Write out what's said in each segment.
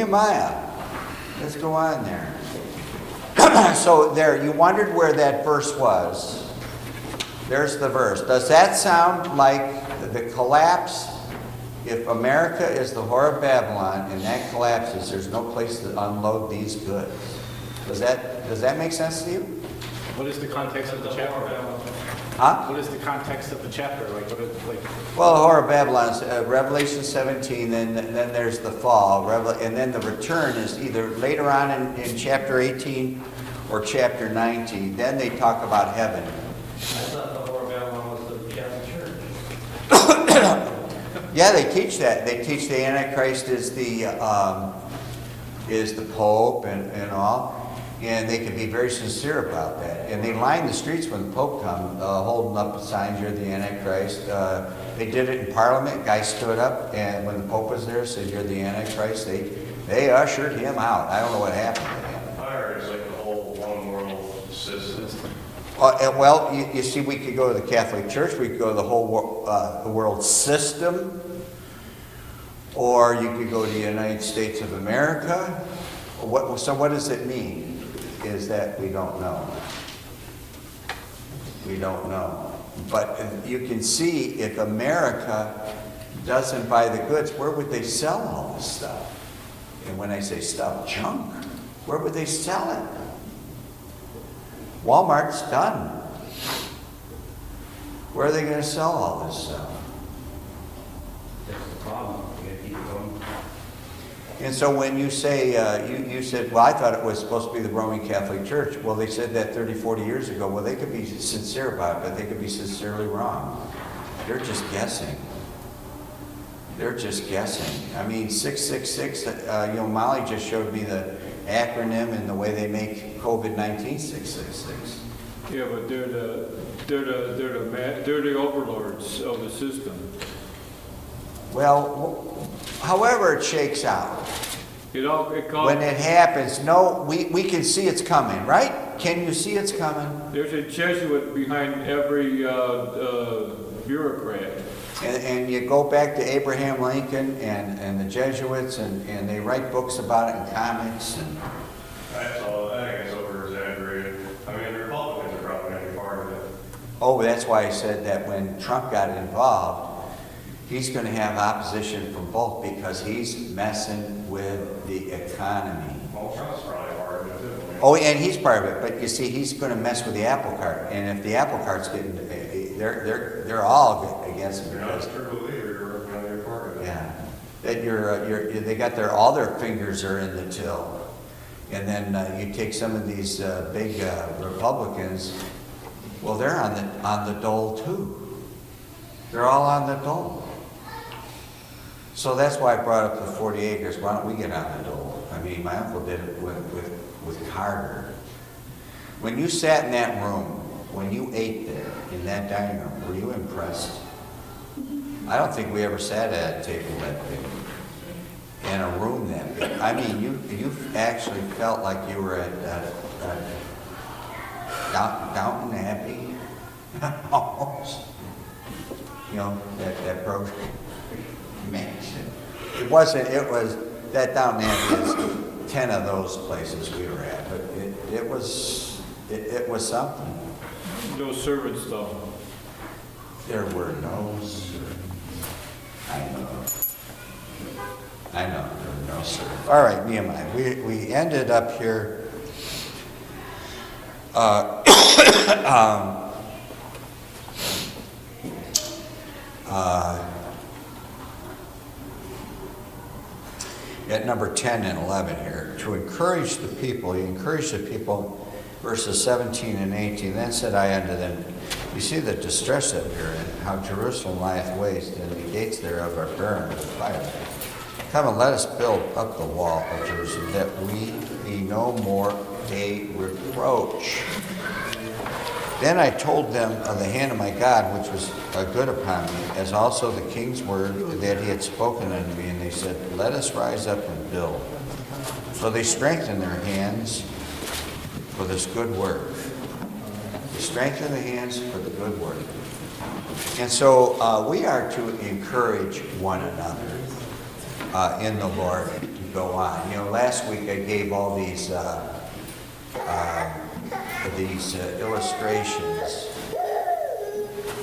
Nehemiah. Let's go on there. So there, you wondered where that verse was. There's the verse. Does that sound like the collapse? If America is the whore of Babylon and that collapses, there's no place to unload these goods. Does that make sense to you? What is the context of the chapter? Huh? What is the context of the chapter? Well, the whore of Babylon is Revelation 17, then there's the fall, and then the return is either later on in chapter 18 or chapter 19. Then they talk about heaven. I thought the whore of Babylon was the Catholic Church. Yeah, they teach that. They teach the Antichrist is the Pope and all. And they can be very sincere about that. And they line the streets when the Pope comes, holding up signs, you're the Antichrist. They did it in Parliament. Guy stood up, and when the Pope was there, said, you're the Antichrist. They ushered him out. I don't know what happened to him. Fire is like the whole one world system. Well, you see, we could go to the Catholic Church. We could go to the whole the world system. Or you could go to the United States of America. So what does it mean? Is that we don't know. We don't know. But you can see if America doesn't buy the goods, where would they sell all this stuff? And when I say stuff, junk, where would they sell it? Walmart's done. Where are they going to sell all this stuff? That's the problem. You gotta keep it going. And so when you say, you said, well, I thought it was supposed to be the Roman Catholic Church. Well, they said that 30, 40 years ago. Well, they could be sincere about it, but they could be sincerely wrong. They're just guessing. They're just guessing. I mean, 666, Molly just showed me the acronym and the way they make COVID-19 666. Yeah, but they're the overlords of the system. Well, however it shakes out, when it happens, we can see it's coming, right? Can you see it's coming? There's a Jesuit behind every bureaucrat. And you go back to Abraham Lincoln and the Jesuits, and they write books about it and comics. And That's all. I think it's over exaggerated. I mean, the Republicans are probably going to be part of it. oh, that's why I said that when Trump got involved, he's going to have opposition from both because he's messing with the economy. Well, Trump's probably part of it too. Oh, and he's part of it, but you see, he's going to mess with the apple cart, and if the apple cart's getting, they're all against him You're not a because, true believer, you're going to be part of it. yeah, that they got all their fingers are in the till, and then you take some of these big Republicans, well, they're on the dole too. They're all on the dole. So that's why I brought up the 40 acres. Why don't we get on the dole? I mean, my uncle did it with Carter. When you sat in that room, when you ate there in that dining room, were you impressed? I don't think we ever sat at a table that big, in a room that big. I mean, you actually felt like you were at Downton Abbey, almost. You know, that program. Mansion. It was, that Downton Abbey is 10 of those places we were at, but it was something. No servants, though. There were no servants. I know, there were no servants. All right, Nehemiah, we ended up here, at number 10 and 11 here. To encourage the people, he encouraged the people, verses 17 and 18. Then said I unto them, you see the distress that we are in, how Jerusalem lieth waste, and the gates thereof are burned with fire. Come and let us build up the wall of Jerusalem, that we be no more a reproach. Then I told them of the hand of my God, which was good upon me, as also the king's word that he had spoken unto me. And they said, let us rise up and build. So they strengthened their hands for this good work. They strengthened the hands for the good work. And so we are to encourage one another in the Lord. go on. You know, last week I gave all these illustrations.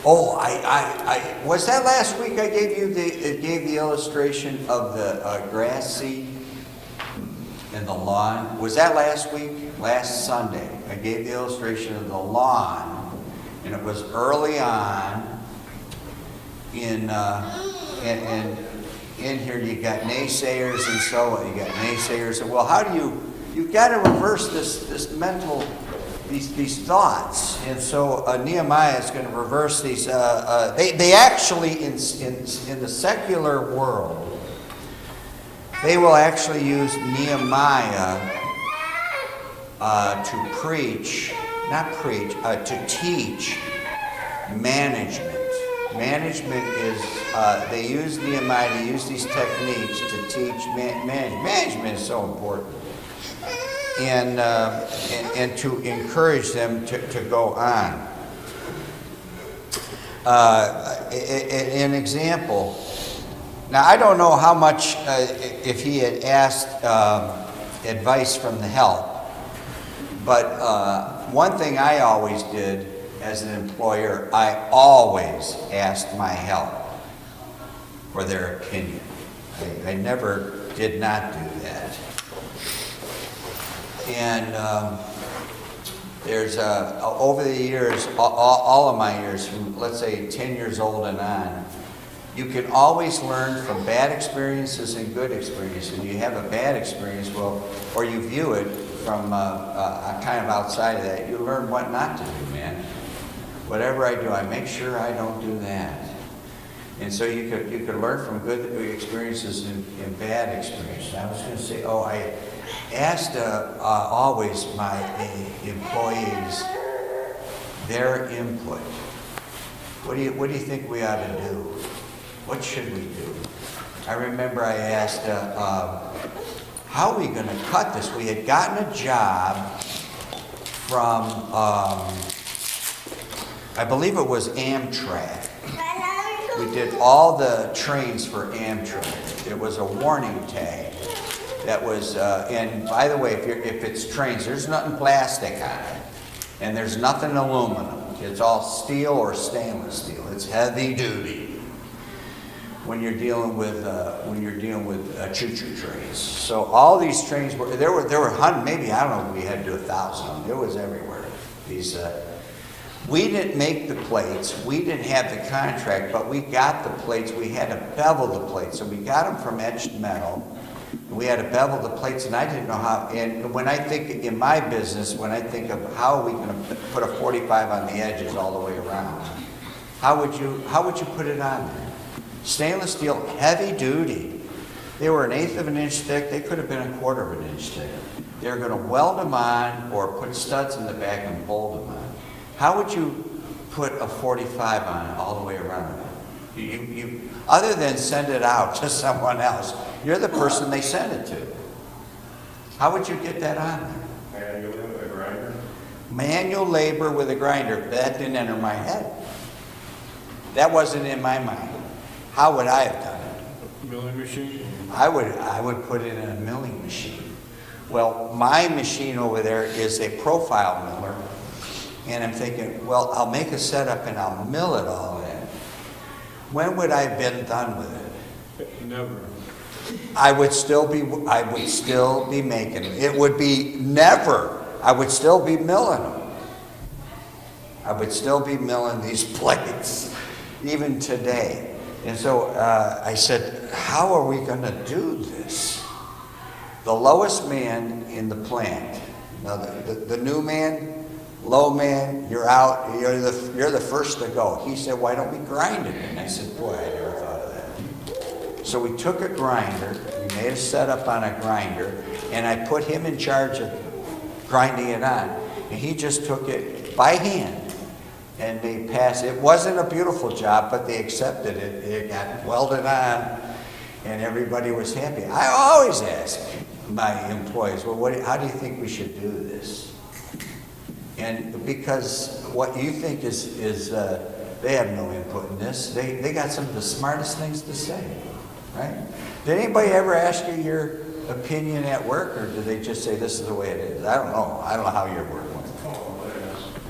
Oh, I was that last week I gave you the illustration of the grass seed and the lawn. Was that last week? Last Sunday, I gave the illustration of the lawn, and it was early on in here. You got naysayers and so on. You got naysayers. Well, how do you've got to reverse this mental. These thoughts, and so Nehemiah is going to reverse these. They actually in the secular world, they will actually use Nehemiah to teach management. Management is they use Nehemiah to use these techniques to teach management. Management is so important. And to encourage them to go on. An example. Now, I don't know how much, if he had asked advice from the help, but one thing I always did as an employer, I always asked my help for their opinion. I never did not do that. And there's over the years, all of my years, from let's say 10 years old and on, you can always learn from bad experiences and good experiences. And you have a bad experience, well, or you view it from kind of outside of that, you learn what not to do, man. Whatever I do, I make sure I don't do that. And so you could learn from good experiences and bad experiences. I was going to say, I asked always my employees their input. What do you think we ought to do? What should we do? I remember I asked, how are we going to cut this? We had gotten a job from, I believe it was Amtrak. We did all the trains for Amtrak. It was a warning tag. That was, and by the way, if it's trains, there's nothing plastic on it, and there's nothing aluminum. It's all steel or stainless steel. It's heavy duty when you're dealing with choo-choo trains. So all these trains were there were hundreds, maybe I don't know. We had to do 1,000 of them. It was everywhere. These. We didn't make the plates. We didn't have the contract, but we got the plates. We had to bevel the plates, so we got them from etched metal. We had to bevel the plates, and I didn't know how. And when I think in my business, when I think of how are we going to put a 45 on the edges all the way around, how would you put it on there? Stainless steel, heavy duty. They were 1/8 of an inch thick. They could have been 1/4 of an inch thick. They were going to weld them on or put studs in the back and bolt them on. How would you put a 45 on it all the way around? You other than send it out to someone else, you're the person they send it to. How would you get that on there? Manually with a grinder. Manual labor with a grinder. That didn't enter my head. That wasn't in my mind. How would I have done it? Milling machine? I would put it in a milling machine. Well, my machine over there is a profile miller. And I'm thinking, well, I'll make a setup and I'll mill it all in. When would I have been done with it? Never. I would still be making them. It would be never. I would still be milling them. I would still be milling these plates, even today. And so I said, how are we going to do this? The lowest man in the plant, now the new man, low man, you're out, you're the first to go. He said, why don't we grind it? And I said, boy, I never thought of that. So we took a grinder, we made a setup on a grinder, and I put him in charge of grinding it on. And he just took it by hand, and they passed. It wasn't a beautiful job, but they accepted it. It got welded on, and everybody was happy. I always ask my employees, well, how do you think we should do this? And because what you think is they have no input in this. They got some of the smartest things to say, right? Did anybody ever ask you opinion at work, or do they just say this is the way it is? I don't know. I don't know how your work went.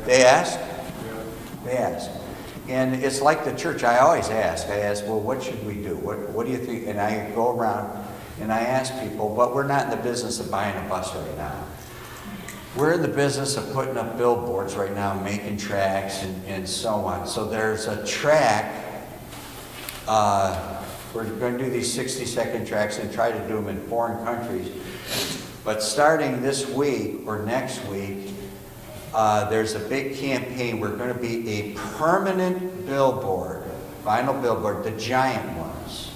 They ask? They ask. And it's like the church. I always ask. I ask, well, what should we do? What do you think? And I go around and I ask people, but we're not in the business of buying a bus right now. We're in the business of putting up billboards right now, making tracks and so on. So there's a track. We're going to do these 60-second tracks and try to do them in foreign countries. But starting this week or next week, there's a big campaign. We're going to be a permanent billboard, vinyl billboard, the giant ones.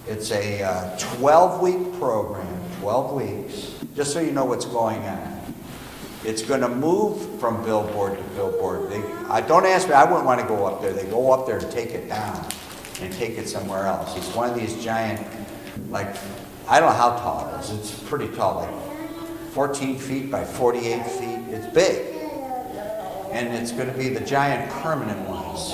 It's a 12-week program, 12 weeks, just so you know what's going on. It's going to move from billboard to billboard. Don't ask me, I wouldn't want to go up there. They go up there and take it down and take it somewhere else. It's one of these giant, like, I don't know how tall it is. It's pretty tall, like 14 feet by 48 feet. It's big. And it's going to be the giant permanent ones.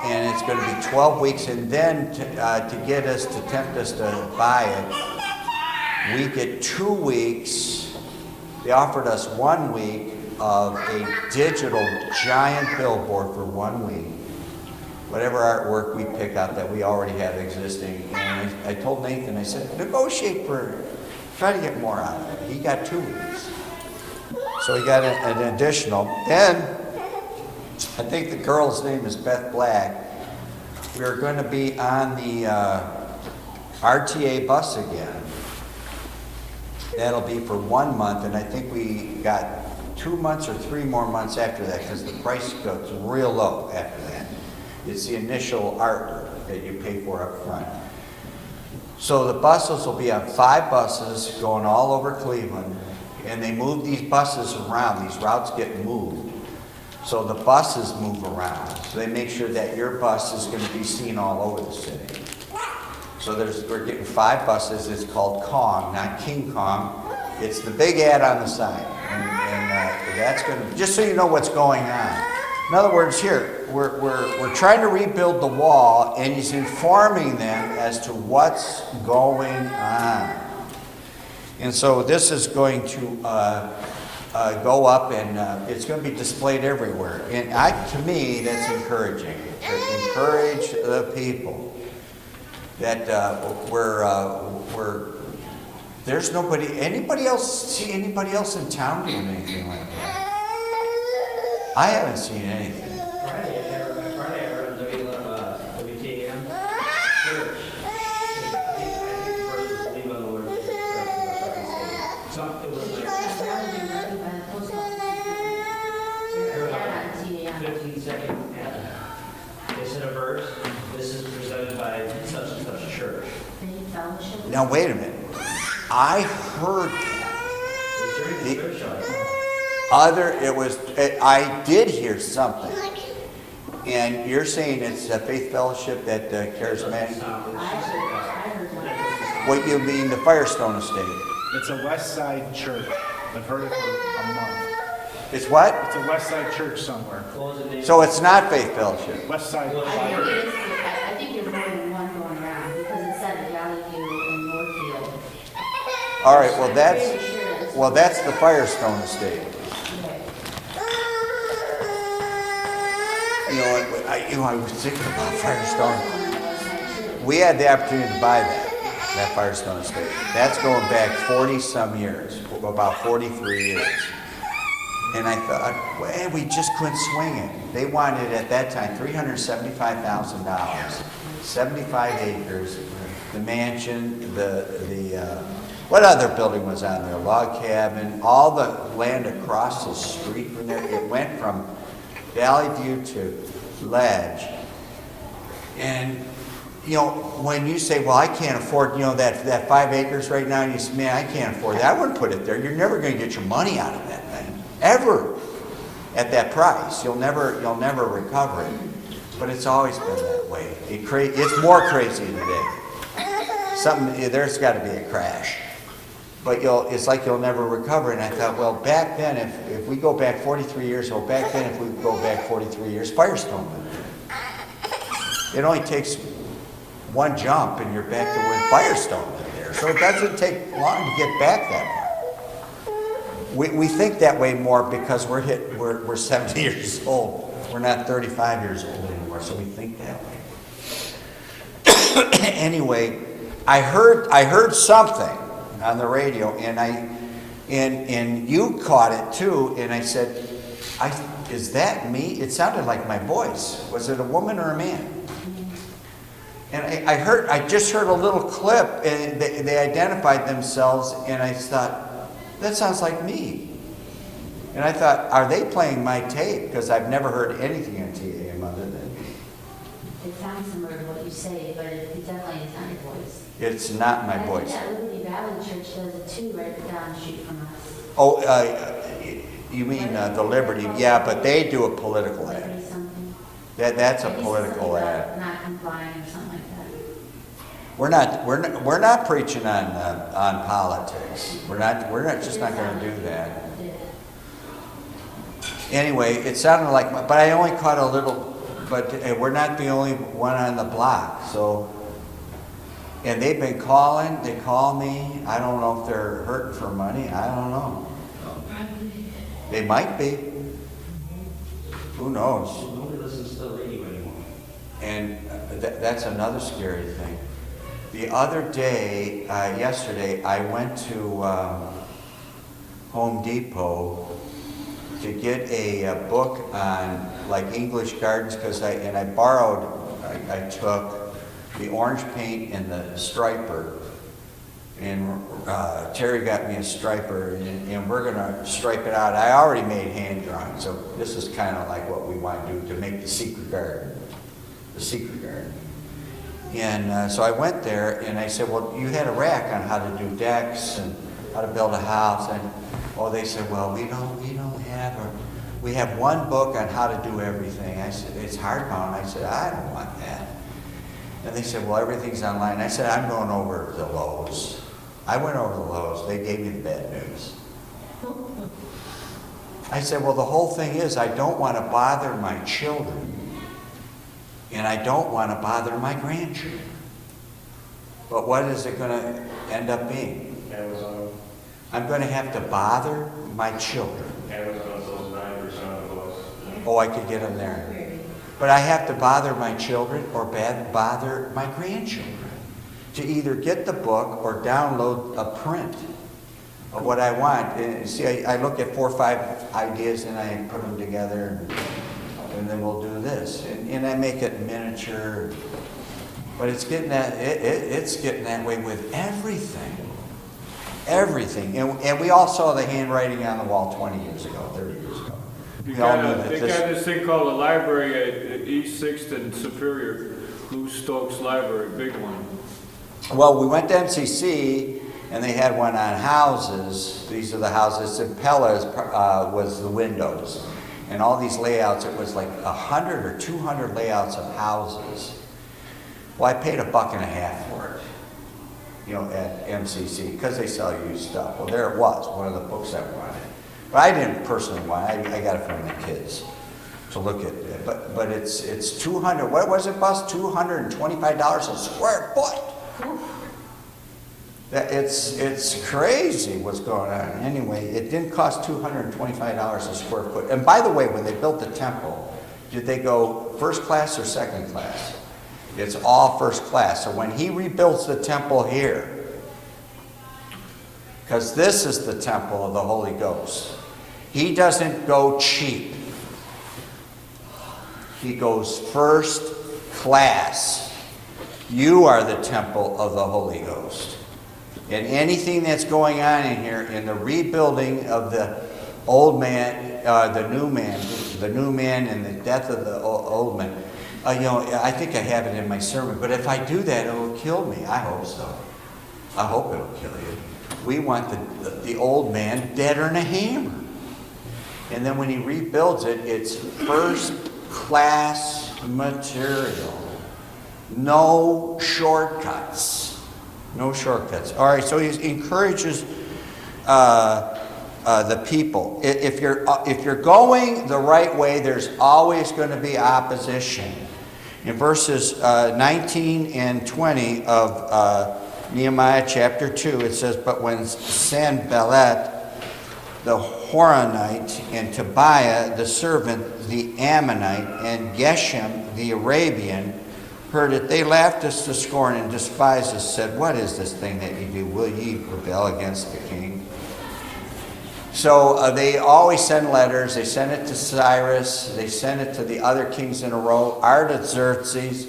And it's going to be 12 weeks. And then to get us, to tempt us to buy it, we get 2 weeks. They offered us 1 week of a digital giant billboard for 1 week. Whatever artwork we pick out that we already have existing. And I told Nathan, I said, negotiate try to get more out of it. He got 2 weeks. So he got an additional. Then, I think the girl's name is Beth Black. We're going to be on the RTA bus again. That'll be for 1 month, and I think we got 2 months or 3 more months after that, because the price goes real low after that. It's the initial artwork that you pay for up front. So the buses will be on 5 buses going all over Cleveland, and they move these buses around. These routes get moved. So the buses move around. So they make sure that your bus is going to be seen all over the city. So we're getting 5 buses. It's called Kong, not King Kong. It's the big ad on the side. And that's going to, just so you know what's going on. In other words, here, we're trying to rebuild the wall, and he's informing them as to what's going on. And so this is going to go up, and it's going to be displayed everywhere. And to me, that's encouraging. To encourage the people that there's anybody else in town doing anything like that? I haven't seen anything. Friday, I heard WTM church. I think the first was leave on the Lord's Day. It was like 15-second ad. They said a verse. This is presented by such and such a church. Now wait a minute. I heard that. It's during the church show. I did hear something. And you're saying it's a faith fellowship that charismatic? What you mean, the Firestone Estate? It's a West Side church. I've heard it for a month. It's what? It's a West Side church somewhere. So it's not faith fellowship? West Side. I think there's more than one going around, because it said Valley View and Northfield. All right, well that's the Firestone Estate. I was thinking about Firestone. We had the opportunity to buy that Firestone Estate. That's going back 40-some years, about 43 years. And I thought, well, we just couldn't swing it. They wanted, at that time, $375,000, 75 acres, the mansion, what other building was on there? Log cabin, all the land across the street from there. It went from Valley View to Ledge. And, when you say, well, I can't afford, that 5 acres right now, and you say, man, I can't afford that. I wouldn't put it there. You're never going to get your money out of that thing. Ever. At that price. You'll never recover it. But it's always been that way. It's more crazy today. There's got to be a crash. But it's like you'll never recover. And I thought, well, back then, if we go back 43 years, Firestone lived there. It only takes one jump and you're back to when Firestone lived there. So it doesn't take long to get back that far. We think that way more because we're 70 years old. We're not 35 years old anymore, so we think that way. Anyway, I heard something on the radio, and you caught it too, and I said, is that me? It sounded like my voice. Was it a woman or a man? And I just heard a little clip, and they identified themselves, and I thought, that sounds like me. And I thought, are they playing my tape? Because I've never heard anything on TAM other than me. It sounds similar to what you say, but it definitely is not your voice. It's not my voice. I think that Liberty Valley Church does it too, right down the street from us. Oh, you mean the Liberty? Yeah, but they do a political ad. Liberty something. That's a I think it's political something ad. about not complying or something like that. We're not preaching on politics. We're just not going to do that. Anyway, it sounded like, but I only caught a little. But we're not the only one on the block. So, and they've been calling. They call me. I don't know if they're hurting for money. I don't know. They might be. Who knows? Nobody listens to the radio anymore. And that's another scary thing. The other day, yesterday, I went to Home Depot to get a book on like English gardens because I took the orange paint and the striper, and Terry got me a striper, and we're gonna stripe it out. I already made hand drawings, so this is kind of like what we want to do to make the secret garden. And so I went there and I said, well, you had a rack on how to do decks and how to build a house. And they said, well, we have one book on how to do everything. I said, it's hardbound. I said, I don't want that. And they said, well, everything's online. I said, I'm going over to Lowe's. I went over to Lowe's. They gave me the bad news. I said, well, the whole thing is I don't want to bother my children. And I don't want to bother my grandchildren. But what is it going to end up being? Amazon. I'm going to have to bother my children. Amazon sells 90% of the books. Oh, I could get them there. But I have to bother my children or bother my grandchildren to either get the book or download a print of what I want. And see, I look at 4 or 5 ideas and I put them together. And then we'll do this, and I make it miniature. But it's getting that way with everything, And we all saw the handwriting on the wall 20 years ago, 30 years ago. They got this thing called a library at East 6th and Superior, Lou Stokes Library, big one. Well, we went to MCC, and they had one on houses. These are the houses. And Pella's was the windows. And all these layouts, it was like 100 or 200 layouts of houses. Well, I paid $1.50 for it, at MCC, because they sell used stuff. Well, there it was, one of the books I wanted. But I didn't personally want it. I got it from the kids to look at it. But it's 200, what was it, Bus? $225 a square foot. It's crazy what's going on. Anyway, it didn't cost $225 a square foot. And by the way, when they built the temple, did they go first class or second class? It's all first class. So when he rebuilds the temple here, because this is the temple of the Holy Ghost, he doesn't go cheap. He goes first class. You are the temple of the Holy Ghost. And anything that's going on in here in the rebuilding of the old man, the new man and the death of the old man, I think I have it in my sermon, but if I do that, it'll kill me. I hope so. I hope it'll kill you. We want the old man deader than a hammer. And then when he rebuilds it, it's first class material. No shortcuts. No shortcuts. All right, so he encourages the people. If you're going the right way, there's always going to be opposition. In verses 19 and 20 of Nehemiah chapter 2, it says, "But when Sanballat the Horonite, and Tobiah the servant, the Ammonite, and Geshem the Arabian heard it, they laughed us to scorn and despised us, said, What is this thing that you do? Will ye rebel against the king?" So they always send letters. They send it to Cyrus. They send it to the other kings in a row. Artaxerxes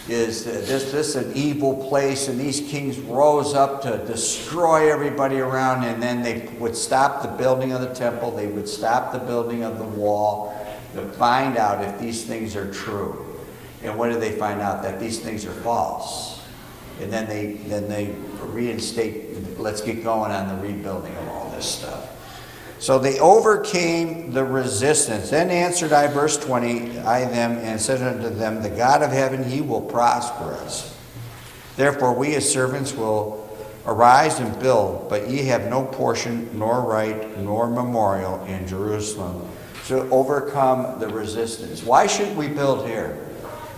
is this an evil place, and these kings rose up to destroy everybody around, and then they would stop the building of the temple. They would stop the building of the wall to find out if these things are true. And what did they find out? That these things are false. And then they reinstate, let's get going on the rebuilding of all this stuff. So they overcame the resistance. Then answered I, verse 20, I them, and said unto them, The God of heaven, he will prosper us. Therefore we as servants will arise and build, but ye have no portion, nor right, nor memorial in Jerusalem. To overcome the resistance. Why should we build here?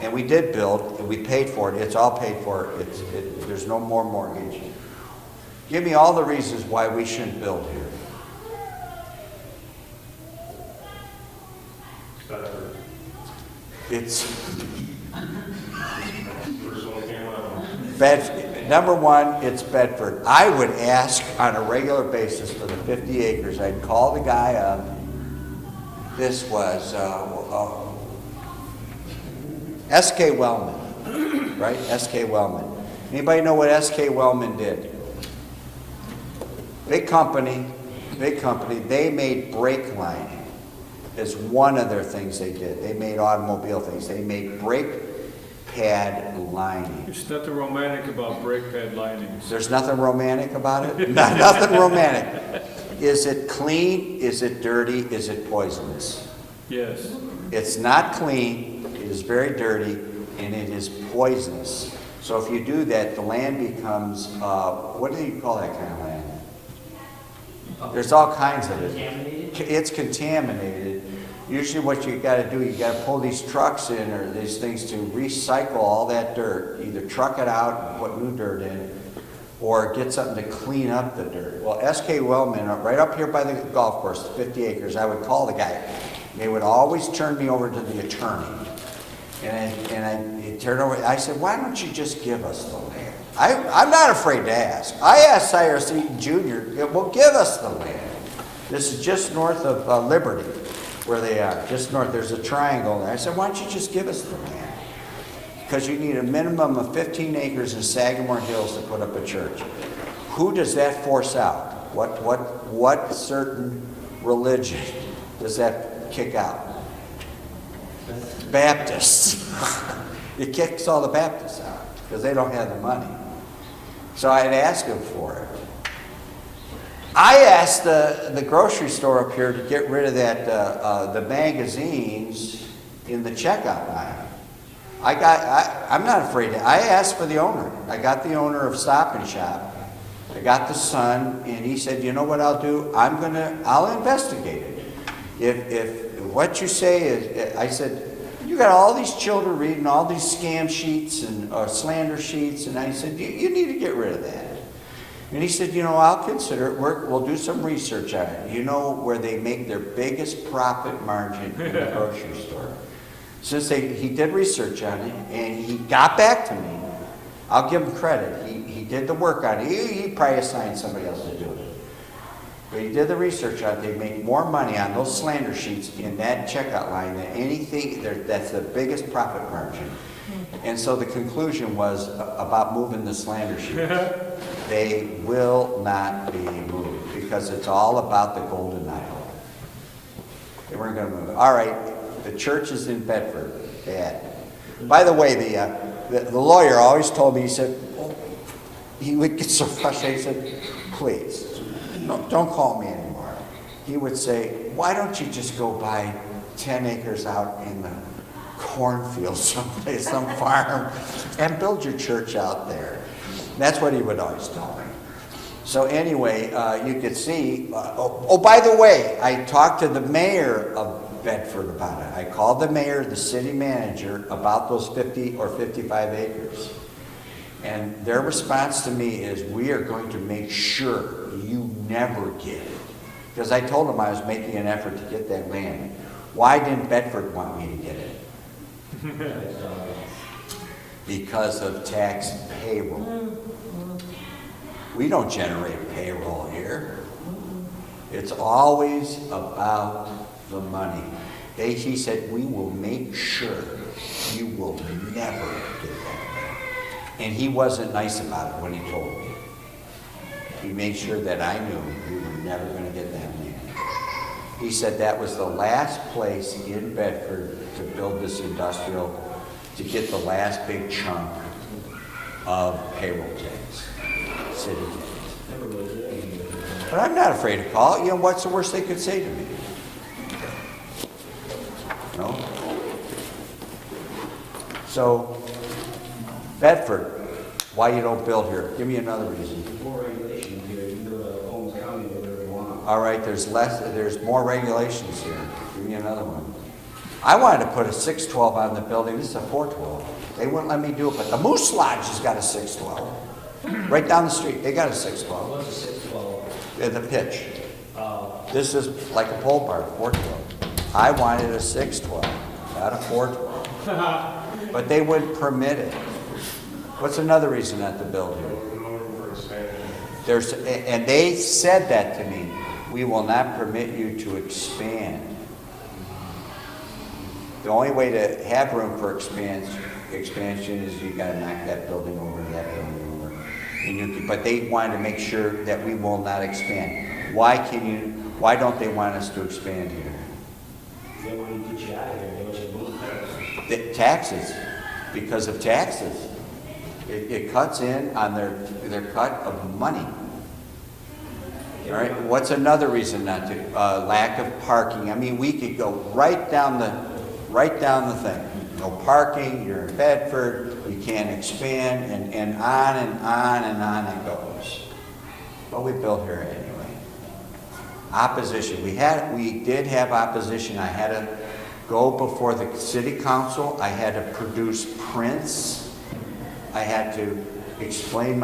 And we did build, and we paid for it. It's all paid for. There's no more mortgage. Give me all the reasons why we shouldn't build here. It's number one, it's Bedford. I would ask on a regular basis for the 50 acres. I'd call the guy up. This was S.K. Wellman, right? S.K. Wellman. Anybody know what S.K. Wellman did? Big company. They made brake lining. Is one of their things they did. They made automobile things. They made brake pad lining. There's nothing romantic about brake pad linings. There's nothing romantic about it? Nothing romantic. Is it clean? Is it dirty? Is it poisonous? Yes. It's not clean. It is very dirty, and it is poisonous. So if you do that, the land becomes, what do you call that kind of land? There's all kinds of it. Contaminated? It's contaminated. Usually what you got to do, you got to pull these trucks in or these things to recycle all that dirt. Either truck it out and put new dirt in, or get something to clean up the dirt. Well, S.K. Wellman, right up here by the golf course, 50 acres, I would call the guy. They would always turn me over to the attorney. And I turned over, I said, why don't you just give us the land? I'm not afraid to ask. I asked Cyrus Eaton Jr., well, give us the land. This is just north of Liberty, where they are, just north. There's a triangle there. I said, why don't you just give us the land? Because you need a minimum of 15 acres in Sagamore Hills to put up a church. Who does that force out? What certain religion does that kick out? Baptists. It kicks all the Baptists out because they don't have the money. So I'd ask them for it. I asked the grocery store up here to get rid of that the magazines in the checkout line. I'm not afraid. I asked for the owner. I got the owner of Stop and Shop. I got the son, and he said, "You know what I'll do? I'll investigate it. If what you say is," I said, "You got all these children reading all these scam sheets and slander sheets," and I said, "You need to get rid of that." And he said, "I'll consider it. We'll do some research on it. You know where they make their biggest profit margin in the grocery store?" Since he did research on it, and he got back to me, I'll give him credit. He did the work on it. He probably assigned somebody else to do it. But he did the research on it. They make more money on those slander sheets in that checkout line than anything. That's the biggest profit margin. And so the conclusion was about moving the slander sheets. They will not be moved because it's all about the golden idol. They weren't going to move it. All right, the church is in Bedford. Bad. By the way, the lawyer always told me, he said, he would get so frustrated, he said, "Please, no, don't call me anymore." He would say, "Why don't you just go buy 10 acres out in the cornfield someplace, some farm, and build your church out there?" That's what he would always tell me. So anyway, you could see, by the way, I talked to the mayor of Bedford about it. I called the mayor, the city manager, about those 50 or 55 acres. And their response to me is, we are going to make sure you never get it. Because I told them I was making an effort to get that land. Why didn't Bedford want me to get it? Because of tax payroll. We don't generate payroll here. It's always about the money. He said, we will make sure you will never get that. And he wasn't nice about it when he told me. He made sure that I knew we were never going to get that land. He said that was the last place in Bedford to build this industrial, to get the last big chunk of payroll tax, city tax. But I'm not afraid to call it. You know, what's the worst they could say to me? No? So, Bedford, why you don't build here? Give me another reason. There's more regulations here. You can go to Holmes County, do whatever you want. All right, there's more regulations here. Give me another one. I wanted to put a 612 on the building. This is a 412. They wouldn't let me do it, but the Moose Lodge has got a 612. Right down the street, they got a 612. What's a 612? The pitch. This is like a pole barn, 412. I wanted a 612, not a 412. But they wouldn't permit it. What's another reason not to build here? No room for expansion. And they said that to me. We will not permit you to expand. The only way to have room for expansion is you got to knock that building over and that building over. And but they wanted to make sure that we will not expand. Why don't they want us to expand here? They want to get you out of here. They want you to move. The taxes, because of taxes. It cuts in on their cut of money. All right. What's another reason not to? Lack of parking. I mean, we could go right down the thing. No parking. You're in Bedford. You can't expand, and on and on and on it goes. But we built here anyway. Opposition. We did have opposition. I had to go before the city council. I had to produce prints. I had to explain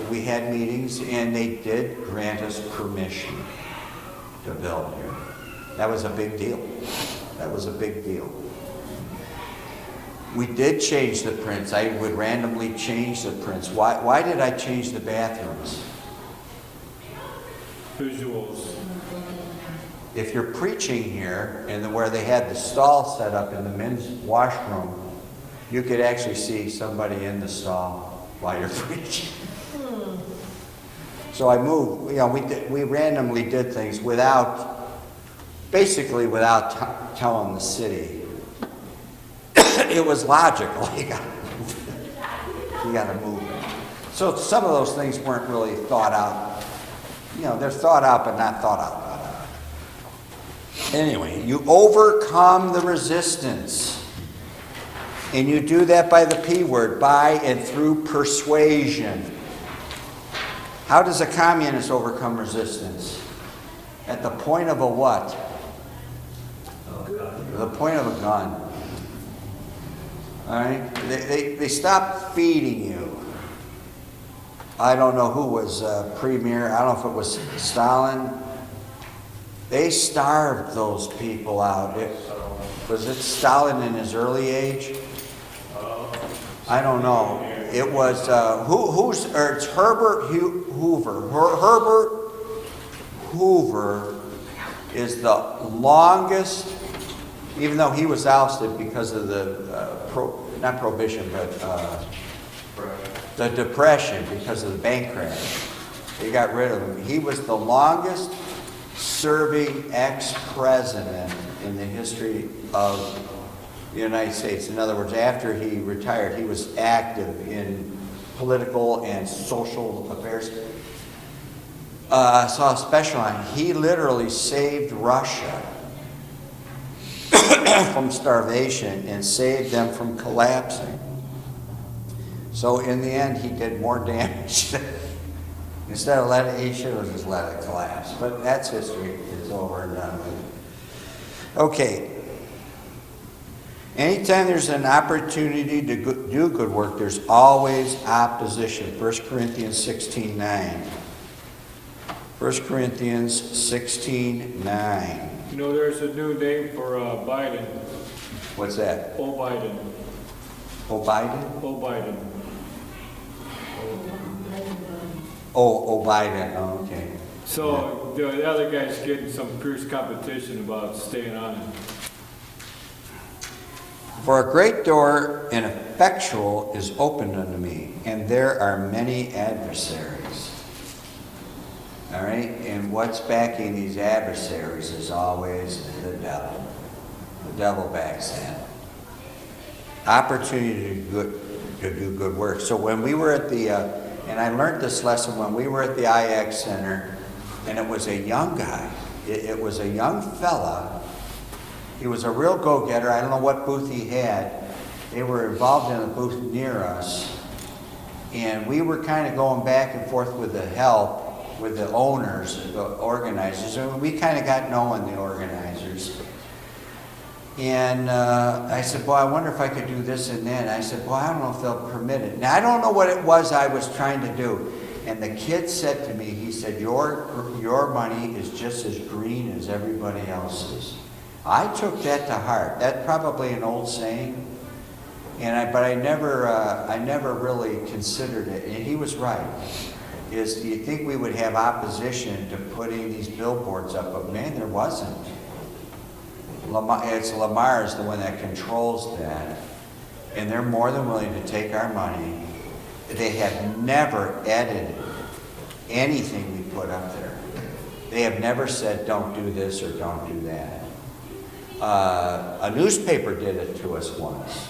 we had meetings, and they did grant us permission to build here. That was a big deal. That was a big deal. We did change the prints. I would randomly change the prints. Why did I change the bathrooms? Visuals. If you're preaching here, and where they had the stall set up in the men's washroom, you could actually see somebody in the stall while you're preaching. So I moved. We randomly did things basically without telling the city. It was logical. You got to move it. So some of those things weren't really thought out. They're thought out, but not thought out. Anyway, you overcome the resistance. And you do that by the P word, by and through persuasion. How does a communist overcome resistance? At the point of a what? The point of a gun. All right? They stopped feeding you. I don't know who was premier. I don't know if it was Stalin. They starved those people out. Was it Stalin in his early age? I don't know. It was it's Herbert Hoover. Herbert Hoover is the longest, even though he was ousted because of the not prohibition, but the depression because of the bank crash. They got rid of him. He was the longest serving ex-president in the history of the United States. In other words, after he retired, he was active in political and social affairs. I saw a special on him. He literally saved Russia from starvation and saved them from collapsing. So in the end, he did more damage. Instead of he should have just let it collapse. But that's history. It's over and done with. Okay. Anytime there's an opportunity to do good work, there's always opposition. 1 Corinthians 16:9. 1 Corinthians 16:9. You know, there's a new name for Biden. What's that? Biden. Biden? Biden. Biden. Oh, okay. So the other guy's getting some fierce competition about staying on it. For a great door and effectual is opened unto me, and there are many adversaries. All right? And what's backing these adversaries is always the devil. The devil backs that. Opportunity to do good work. So when we were at the, and I learned this lesson when we were at the IX Center, and it was a young guy. It was a young fella. He was a real go-getter. I don't know what booth he had. They were involved in a booth near us. And we were kind of going back and forth with the help, with the owners, the organizers. And we kind of got knowing the organizers. And I said, boy, I wonder if I could do this and that. And I said, boy, I don't know if they'll permit it. Now, I don't know what it was I was trying to do. And the kid said to me, he said, your money is just as green as everybody else's. I took that to heart. That's probably an old saying, but I never really considered it. And he was right. Do you think we would have opposition to putting these billboards up? But man, there wasn't. Lamar is the one that controls that, and they're more than willing to take our money. They have never edited anything we put up there. They have never said, don't do this or don't do that. A newspaper did it to us once.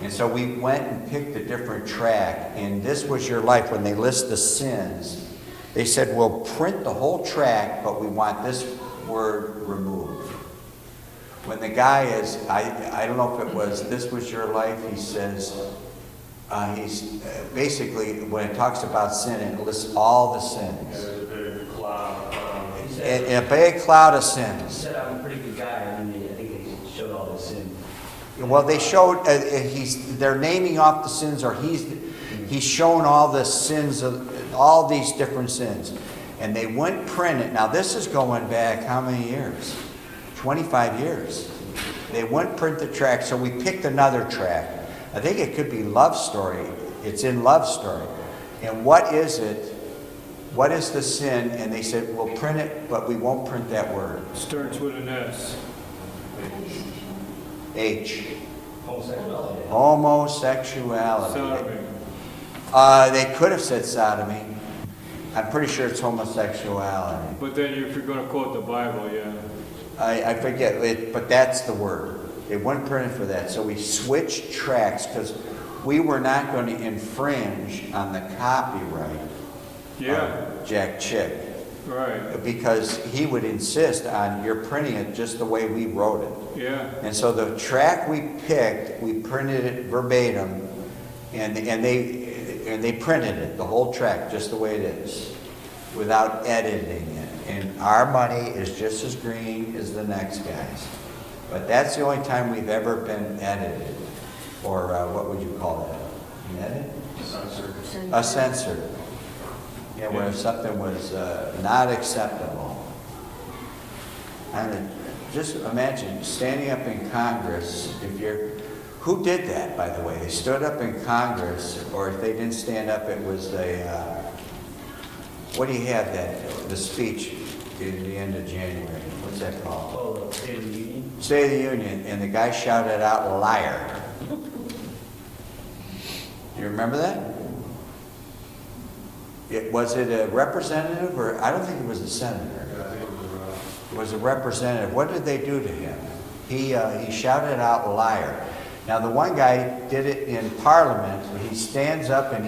And so we went and picked a different tract, and This Was Your Life, when they list the sins, they said, we'll print the whole tract, but we want this word removed. When the guy is, I don't know if it was This Was Your Life, he says, he's basically, when it talks about sin, it lists all the sins. There's a big cloud. A big cloud of He sins. said I'm a pretty good guy, and then I think they showed all the sin. Well, they showed, they're naming off the sins, or he's shown all the sins of all these different sins. And they wouldn't print it. Now, this is going back how many years? 25 years. They wouldn't print the tract, so we picked another tract. I think it could be Love Story. It's in Love Story. And what is it? What is the sin? And they said, we'll print it, but we won't print that word. Starts with an S. H. Homosexuality. Homosexuality. Sodomy. They could have said sodomy. I'm pretty sure it's homosexuality. But then if you're going to quote the Bible, yeah. I forget it, but that's the word. They wouldn't print it for that. So we switched tracks because we were not going to infringe on the copyright Yeah, of Jack Chick. right. Because he would insist on you're printing it just the way we wrote it. Yeah. And so the track we picked, we printed it verbatim, and they printed it, the whole track, just the way it is, without editing it. And our money is just as green as the next guy's. But that's the only time we've ever been edited, or what would you call that? An edit? A censor. Yeah, where something was not acceptable. And just imagine standing up in Congress, who did that, by the way? They stood up in Congress, or if they didn't stand up, it was what do you have the speech in the end of January? What's that called? Oh, the State of the Union? State of the Union, and the guy shouted out, liar. You remember that? Was it a representative, or I don't think it was a senator. It was a representative. What did they do to him? He shouted out, liar. Now, the one guy did it in Parliament. He stands up and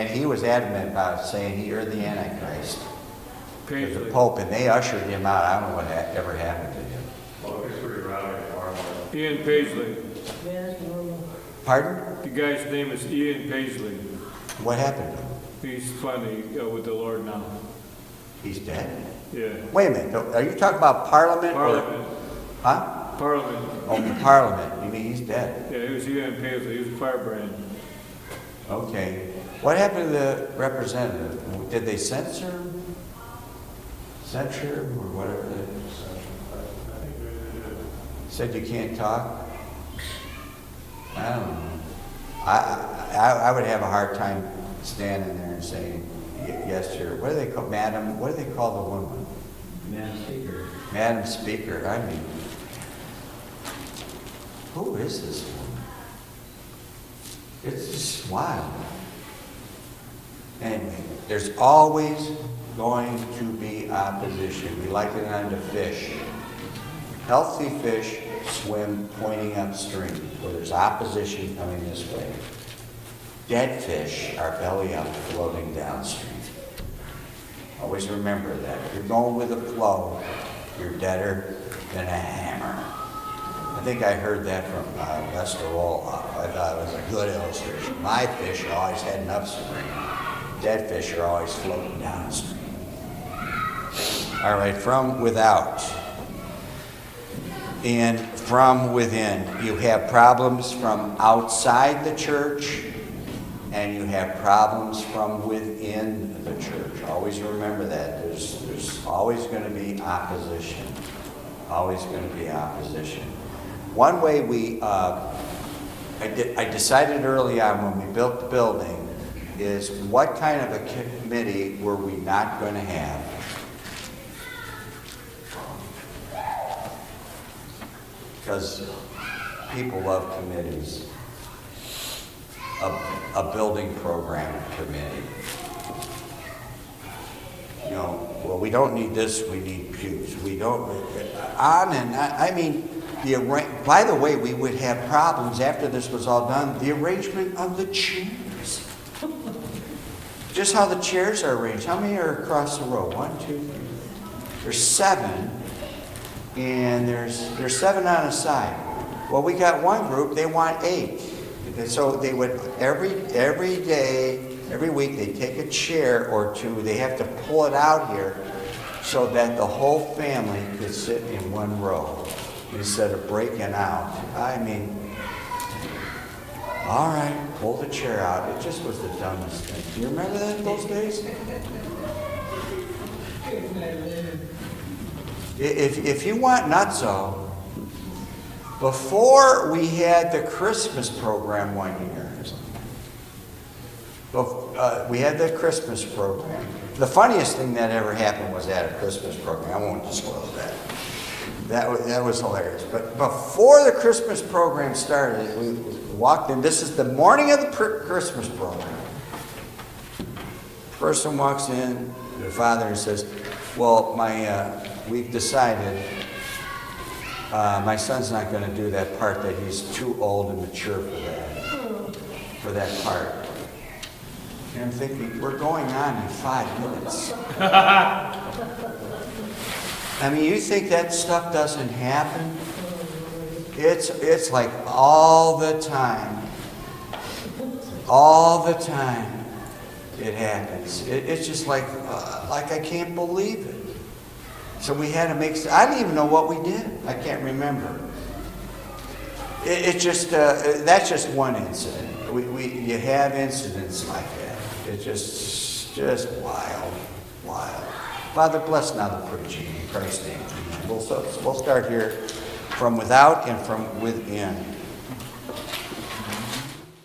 he was adamant about saying you're the Antichrist. The Paisley. Pope, and they ushered him out. I don't know what ever happened to him. Well, it's pretty rowdy in Parliament. Ian Paisley. Pardon? The guy's name is Ian Paisley. What happened to him? He's finally with the Lord now. He's dead. Yeah. Wait a minute. Are you talking about Parliament? Parliament. Huh? Parliament. Oh, in Parliament. You mean he's dead? Yeah, he was here in Paisley. He was a firebrand. Okay. What happened to the representative? Did they censor him? Censure him or whatever they said you can't talk? I don't know. I would have a hard time standing there and saying, yes, sir. What do they call, madam? What do they call the woman? Madam Speaker. Madam Speaker. I mean, who is this woman? It's just wild. Anyway, there's always going to be opposition. We liken it unto fish. Healthy fish swim pointing upstream, where there's opposition coming this way. Dead fish are belly up, floating downstream. Always remember that. If you're going with the flow, you're deader than a hammer. I think I heard that from Lester Roloff. I thought it was a good illustration. My fish are always heading upstream. Dead fish are always floating downstream. All right, from without and from within. You have problems from outside the church, and you have problems from within the church. Always remember that. There's always going to be opposition. Always going to be opposition. One way I decided early on when we built the building is what kind of a committee were we not going to have? Because people love committees. A building program committee. You know, well, we don't need this, we need pews. We don't, on and on. I mean, by the way, we would have problems after this was all done, the arrangement of the chairs. Just how the chairs are arranged. How many are across the row? 1, 2, 3. There's 7, and there's 7 on a side. Well, we got one group, they want 8. And so they would, every day, every week, they take a chair or two. They have to pull it out here so that the whole family could sit in one row instead of breaking out. I mean, all right, pull the chair out. It just was the dumbest thing. Do you remember that those days? If you want nutso, before we had the Christmas program one year, we had the Christmas program. The funniest thing that ever happened was at a Christmas program. I won't disclose that. That was hilarious. But before the Christmas program started, we walked in. This is the morning of the Christmas program. Person walks in, the father says, well, we've decided my son's not going to do that part, that he's too old and mature for that part. And I'm thinking, we're going on in 5 minutes. I mean, you think that stuff doesn't happen? It's like all the time. All the time it happens. It's just like I can't believe it. So we had to I don't even know what we did. I can't remember. It's just, that's just one incident. You have incidents like that. It's just wild. Father, bless now the preaching in Christ's name. We'll start here from without and from within.